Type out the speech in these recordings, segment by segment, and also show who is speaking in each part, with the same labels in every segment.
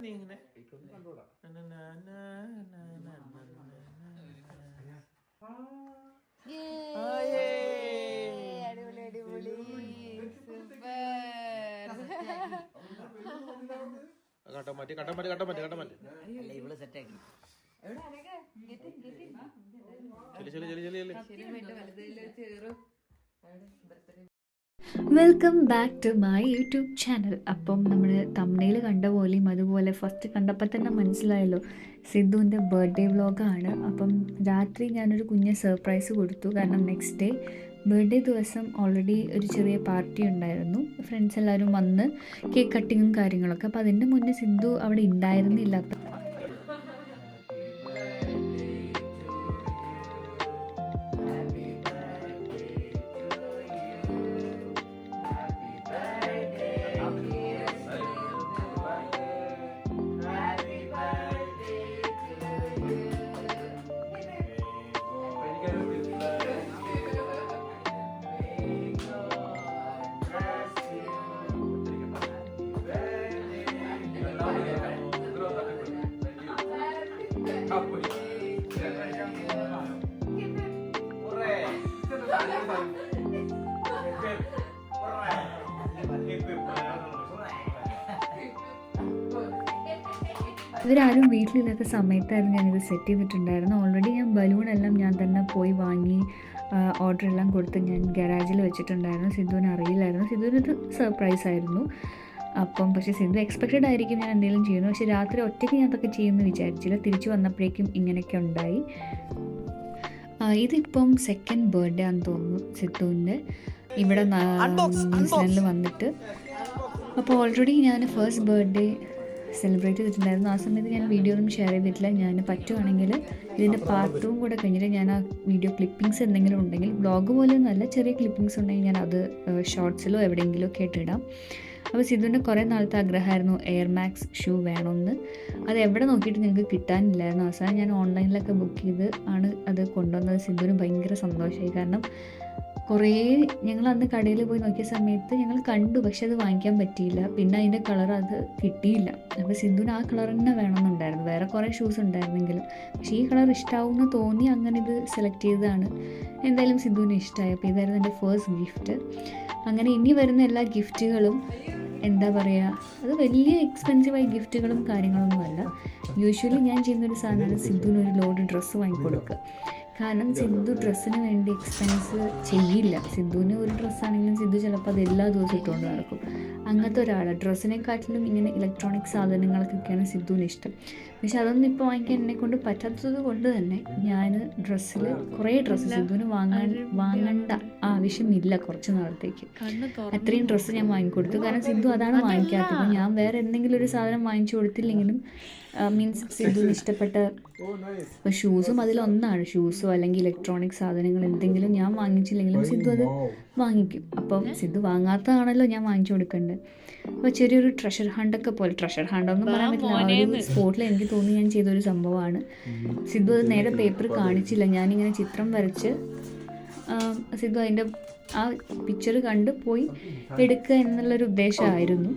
Speaker 1: നീ ഇങ്ങനെ
Speaker 2: അടിപൊളി അടിപൊളി സൂപ്പർ.
Speaker 1: കട്ടം മാറ്റി കട്ടം മാറ്റി കട്ടം മാറ്റി കട്ടം മാറ്റി
Speaker 3: ഇവിടെ സെറ്റാക്കി
Speaker 2: welcome back to my YouTube channel. അപ്പം നമ്മൾ തംബ്നെയിൽ കണ്ട പോലെയും അതുപോലെ ഫസ്റ്റ് കണ്ടപ്പോൾ തന്നെ മനസ്സിലായല്ലോ സിദ്ധുവിൻ്റെ ബർത്ത്ഡേ വ്ളോഗാണ്. അപ്പം രാത്രി ഞാനൊരു കുഞ്ഞ് സർപ്രൈസ് കൊടുത്തു. കാരണം നെക്സ്റ്റ് ഡേ ബർത്ത്ഡേ ദിവസം ഓൾറെഡി ഒരു ചെറിയ പാർട്ടി ഉണ്ടായിരുന്നു. ഫ്രണ്ട്സ് എല്ലാവരും വന്ന് കേക്ക് കട്ടിങ്ങും കാര്യങ്ങളൊക്കെ. അപ്പോൾ അതിൻ്റെ മുന്നേ സിദ്ധു അവിടെ ഉണ്ടായിരുന്നില്ല. ഇവരാരും വീട്ടിലില്ലാത്ത സമയത്തായിരുന്നു ഞാനിത് സെറ്റ് ചെയ്തിട്ടുണ്ടായിരുന്നു. ഓൾറെഡി ഞാൻ ബലൂണെല്ലാം ഞാൻ തന്നെ പോയി വാങ്ങി ഓർഡറെല്ലാം കൊടുത്ത് ഞാൻ ഗാരേജിൽ വെച്ചിട്ടുണ്ടായിരുന്നു. സിദ്ധുവിന് അറിയില്ലായിരുന്നു. സിദ്ധുവിനത് സർപ്രൈസ് ആയിരുന്നു. അപ്പം പക്ഷേ സിദ്ധു എക്സ്പെക്റ്റഡ് ആയിരിക്കും ഞാൻ എന്തെങ്കിലും ചെയ്യുന്നു. പക്ഷേ രാത്രി ഒറ്റയ്ക്ക് ഞാൻ അതൊക്കെ ചെയ്യുമെന്ന് വിചാരിച്ചില്ല. തിരിച്ചു വന്നപ്പോഴേക്കും ഇങ്ങനെയൊക്കെ ഉണ്ടായി. ഇതിപ്പം സെക്കൻഡ് ബർത്ത്ഡേ ആണെന്ന് തോന്നുന്നു സിദ്ധുവിൻ്റെ ഇവിടെ ന്യൂസിലാൻഡിൽ വന്നിട്ട്. അപ്പോൾ ഓൾറെഡി ഞാൻ ഫസ്റ്റ് ബർത്ത്ഡേ സെലിബ്രേറ്റ് ചെയ്തിട്ടുണ്ടായിരുന്നു. ആ സമയത്ത് ഞാൻ വീഡിയോ ഒന്നും ഷെയർ ചെയ്തിട്ടില്ല. ഞാൻ പറ്റുവാണെങ്കിൽ ഇതിൻ്റെ പാർട്ട് 2 കൂടെ കഴിഞ്ഞിട്ട് ഞാൻ ആ വീഡിയോ ക്ലിപ്പിങ്സ് എന്തെങ്കിലും ഉണ്ടെങ്കിൽ വ്ളോഗ് പോലെയൊന്നുമല്ല, ചെറിയ ക്ലിപ്പിങ്സ് ഉണ്ടെങ്കിൽ ഞാൻ അത് ഷോർട്സിലോ എവിടെയെങ്കിലും ഒക്കെ ഇട്ടിടാം. അപ്പോൾ സിദ്ധുവിൻ്റെ കുറേ നാളത്തെ ആഗ്രഹമായിരുന്നു എയർ മാക്സ് ഷൂ വേണമെന്ന്. അത് എവിടെ നോക്കിയിട്ട് ഞങ്ങൾക്ക് കിട്ടാനില്ലായിരുന്നു. അവസാനം ഞാൻ ഓൺലൈനിലൊക്കെ ബുക്ക് ചെയ്ത് ആണ് അത് കൊണ്ടുവന്നത്. സിദ്ധുവിന് ഭയങ്കര സന്തോഷമായി. കാരണം കുറേ ഞങ്ങൾ അന്ന് കടയിൽ പോയി നോക്കിയ സമയത്ത് ഞങ്ങൾ കണ്ടു, പക്ഷെ അത് വാങ്ങിക്കാൻ പറ്റിയില്ല. പിന്നെ അതിൻ്റെ കളർ അത് കിട്ടിയില്ല. അപ്പോൾ സിദ്ധുവിന് ആ കളർ തന്നെ വേണമെന്നുണ്ടായിരുന്നു. വേറെ കുറേ ഷൂസ് ഉണ്ടായിരുന്നെങ്കിലും പക്ഷേ ഈ കളർ ഇഷ്ടമാവുമെന്ന് തോന്നി അങ്ങനെ ഇത് സെലക്ട് ചെയ്തതാണ്. എന്തായാലും സിദ്ധുവിന് ഇഷ്ടമായി. അപ്പോൾ ഇതായിരുന്നു എൻ്റെ ഫസ്റ്റ് ഗിഫ്റ്റ്. അങ്ങനെ ഇനി വരുന്ന എല്ലാ ഗിഫ്റ്റുകളും എന്താ പറയുക, അത് വലിയ എക്സ്പെൻസീവായ ഗിഫ്റ്റുകളും കാര്യങ്ങളൊന്നുമല്ല. യൂഷ്വലി ഞാൻ ചെയ്യുന്നൊരു സാധനമാണ് സിദ്ധുവിന് ഒരു ലോഡ് ഡ്രസ്സ് വാങ്ങിക്കൊടുക്കുക. കാരണം സിദ്ധു ഡ്രസ്സിന് വേണ്ടി എക്സ്പെൻസ് ചെയ്യില്ല. സിദ്ധുവിന് ഒരു ഡ്രസ്സാണെങ്കിലും സിദ്ധു ചിലപ്പോൾ അത് എല്ലാ ദിവസവും ഇട്ടുകൊണ്ട് നടക്കും. അങ്ങനത്തെ ഒരാളാണ്. ഡ്രസ്സിനെക്കാട്ടിലും ഇങ്ങനെ ഇലക്ട്രോണിക് സാധനങ്ങൾക്കൊക്കെയാണ് സിദ്ധുവിന് ഇഷ്ടം. പക്ഷെ അതൊന്നും ഇപ്പോൾ വാങ്ങിക്കാൻ എന്നെക്കൊണ്ട് പറ്റാത്തത് കൊണ്ട് തന്നെ ഞാൻ ഡ്രസ്സിൽ കുറേ ഡ്രസ്സ് സിദ്ധുവിന് വാങ്ങേണ്ട ആവശ്യമില്ല കുറച്ച് നാളത്തേക്ക്. അത്രയും ഡ്രസ്സ് ഞാൻ വാങ്ങിക്കൊടുത്തു. കാരണം സിദ്ധു അതാണ് വാങ്ങിക്കാത്തത്. ഞാൻ വേറെ എന്തെങ്കിലും ഒരു സാധനം വാങ്ങിച്ചു കൊടുത്തില്ലെങ്കിലും മീൻസ് സിദ്ധുവിന് ഇഷ്ടപ്പെട്ട ഇപ്പോൾ ഷൂസും അതിലൊന്നാണ്. ഷൂസോ അല്ലെങ്കിൽ ഇലക്ട്രോണിക് സാധനങ്ങൾ എന്തെങ്കിലും ഞാൻ വാങ്ങിച്ചില്ലെങ്കിലും സിദ്ധു അത് വാങ്ങിക്കും. അപ്പം സിദ്ധു വാങ്ങാത്തതാണല്ലോ ഞാൻ വാങ്ങിച്ചു കൊടുക്കേണ്ടത്. അപ്പോൾ ചെറിയൊരു ട്രഷർ ഹണ്ടൊക്കെ പോലെ, ട്രഷർ ഹണ്ടൊന്നും പറയാൻ പറ്റില്ല, ആ ഒരു സ്പോട്ടിൽ എനിക്ക് തോന്നി ഞാൻ ചെയ്തൊരു സംഭവമാണ്. സിദ്ധു അത് നേരെ പേപ്പർ കാണിച്ചില്ല. ഞാനിങ്ങനെ ചിത്രം വരച്ച് സിദ്ധു അതിൻ്റെ ആ പിക്ചർ കണ്ട് പോയി എടുക്കുക എന്നുള്ളൊരു ഉദ്ദേശമായിരുന്നു.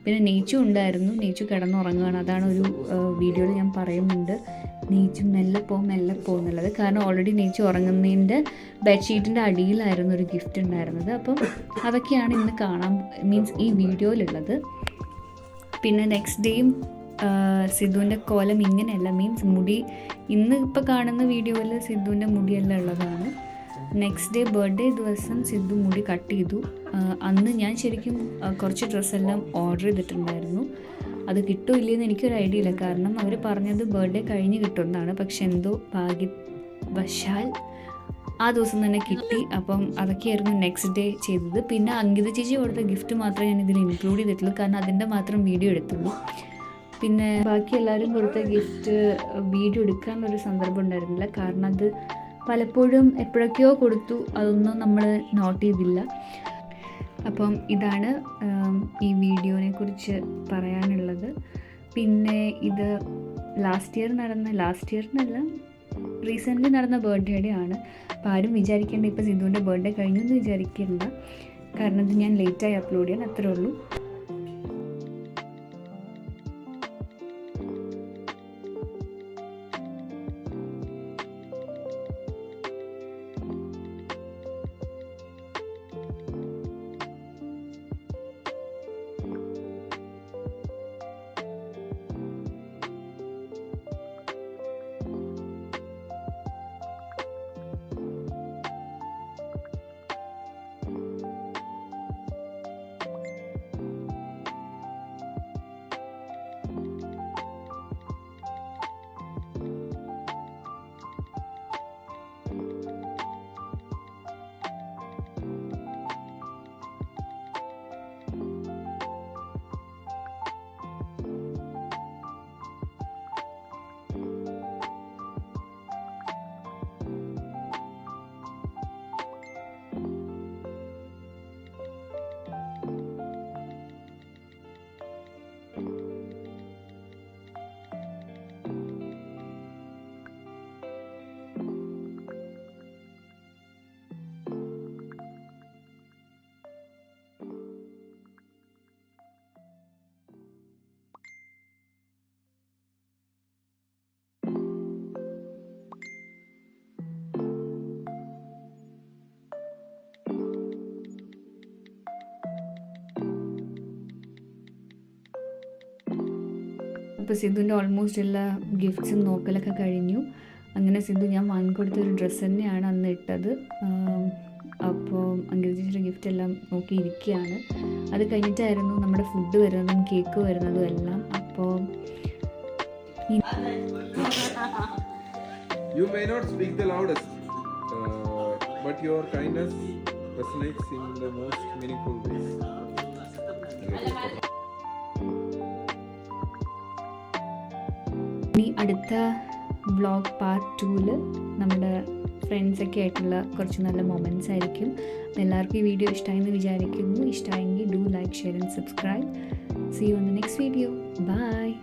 Speaker 2: പിന്നെ നീച്ചു ഉണ്ടായിരുന്നു. നീച്ചു കിടന്നുറങ്ങുകയാണ്. അതാണ് ഒരു വീഡിയോയിൽ ഞാൻ പറയുന്നുണ്ട്, നീച്ചു മെല്ലെ പോ എന്നുള്ളത്. കാരണം ഓൾറെഡി നീച്ചു ഉറങ്ങുന്നതിൻ്റെ ബെഡ്ഷീറ്റിൻ്റെ അടിയിലായിരുന്നു ഒരു ഗിഫ്റ്റ് ഉണ്ടായിരുന്നത്. അപ്പം അതൊക്കെയാണ് ഇന്ന് കാണാൻ മീൻസ് ഈ വീഡിയോയിലുള്ളത്. പിന്നെ നെക്സ്റ്റ് ഡേയും സിദ്ധുവിൻ്റെ കോലം ഇങ്ങനെയല്ല, മീൻസ് മുടി ഇന്ന് ഇപ്പോൾ കാണുന്ന വീഡിയോയിൽ സിദ്ധുവിൻ്റെ മുടിയെല്ലാം ഉള്ളതാണ്. നെക്സ്റ്റ് ഡേ ബർത്ത്ഡേ ദിവസം സിദ്ധു മുടി കട്ട് ചെയ്തു. അന്ന് ഞാൻ ശരിക്കും കുറച്ച് ഡ്രസ്സെല്ലാം ഓർഡർ ചെയ്തിട്ടുണ്ടായിരുന്നു. അത് കിട്ടുമോ ഇല്ലയെന്ന് എനിക്കൊരു ഐഡിയ ഇല്ല. കാരണം അവർ പറഞ്ഞത് ബർത്ത്ഡേ കഴിഞ്ഞ് കിട്ടുമെന്നാണ്. പക്ഷെ എന്തോ ഭാഗ്യവശാൽ ആ ദിവസം തന്നെ കിട്ടി. അപ്പം അതൊക്കെയായിരുന്നു നെക്സ്റ്റ് ഡേ ചെയ്തത്. പിന്നെ അങ്കിത ചേച്ചി കൊടുത്ത ഗിഫ്റ്റ് മാത്രമേ ഞാൻ ഇതിൽ ഇൻക്ലൂഡ് ചെയ്തിട്ടുള്ളൂ. കാരണം അതിൻ്റെ മാത്രം വീഡിയോ എടുത്തുള്ളൂ. പിന്നെ ബാക്കി എല്ലാവരും കൊടുത്ത ഗിഫ്റ്റ് വീഡിയോ എടുക്കാനുള്ളൊരു സന്ദർഭം ഉണ്ടായിരുന്നില്ല. കാരണം അത് പലപ്പോഴും എപ്പോഴൊക്കെയോ കൊടുത്തു, അതൊന്നും നമ്മൾ നോട്ട് ചെയ്തില്ല. അപ്പം ഇതാണ് ഈ വീഡിയോനെ കുറിച്ച് പറയാനുള്ളത്. പിന്നെ ഇത് ലാസ്റ്റ് ഇയർ എന്നല്ല റീസെൻ്റ്ലി നടന്ന ബർത്ത്ഡേ ആണ്. അപ്പോൾ ആരും വിചാരിക്കേണ്ട ഇപ്പോൾ സിദ്ധുവിൻ്റെ ബർത്ത്ഡേ കഴിഞ്ഞെന്ന് വിചാരിക്കേണ്ട. കാരണം ഇത് ഞാൻ ലേറ്റായി അപ്ലോഡ് ചെയ്യാൻ, അത്രേ ഉള്ളൂ. അപ്പോൾ സിദ്ധുവിൻ്റെ ഓൾമോസ്റ്റ് എല്ലാ ഗിഫ്റ്റ്സും നോക്കലൊക്കെ കഴിഞ്ഞു. അങ്ങനെ സിദ്ധു ഞാൻ വാങ്ങിക്കൊടുത്ത ഒരു ഡ്രസ്സ് തന്നെയാണ് അന്ന് ഇട്ടത്. അപ്പോൾ അങ്കിത ചേച്ചിയുടെ ഗിഫ്റ്റ് എല്ലാം നോക്കിയിരിക്കുകയാണ്. അത് കഴിഞ്ഞിട്ടായിരുന്നു നമ്മുടെ ഫുഡ് വരുന്നതും കേക്ക് വരുന്നതും എല്ലാം. അപ്പോൾ
Speaker 3: You may not speak the loudest, but your kindness resonates in the most meaningful ways.
Speaker 2: ഇനി അടുത്ത വ്ളോഗ് പാർട്ട് 2-ൽ നമ്മുടെ ഫ്രണ്ട്സൊക്കെ ആയിട്ടുള്ള കുറച്ച് നല്ല മൊമെൻറ്റ്സ് ആയിരിക്കും. എല്ലാവർക്കും ഈ വീഡിയോ ഇഷ്ടമായെന്ന് വിചാരിക്കുന്നു. ഇഷ്ടമായെങ്കിൽ do like, share and subscribe. See you on the next video. Bye.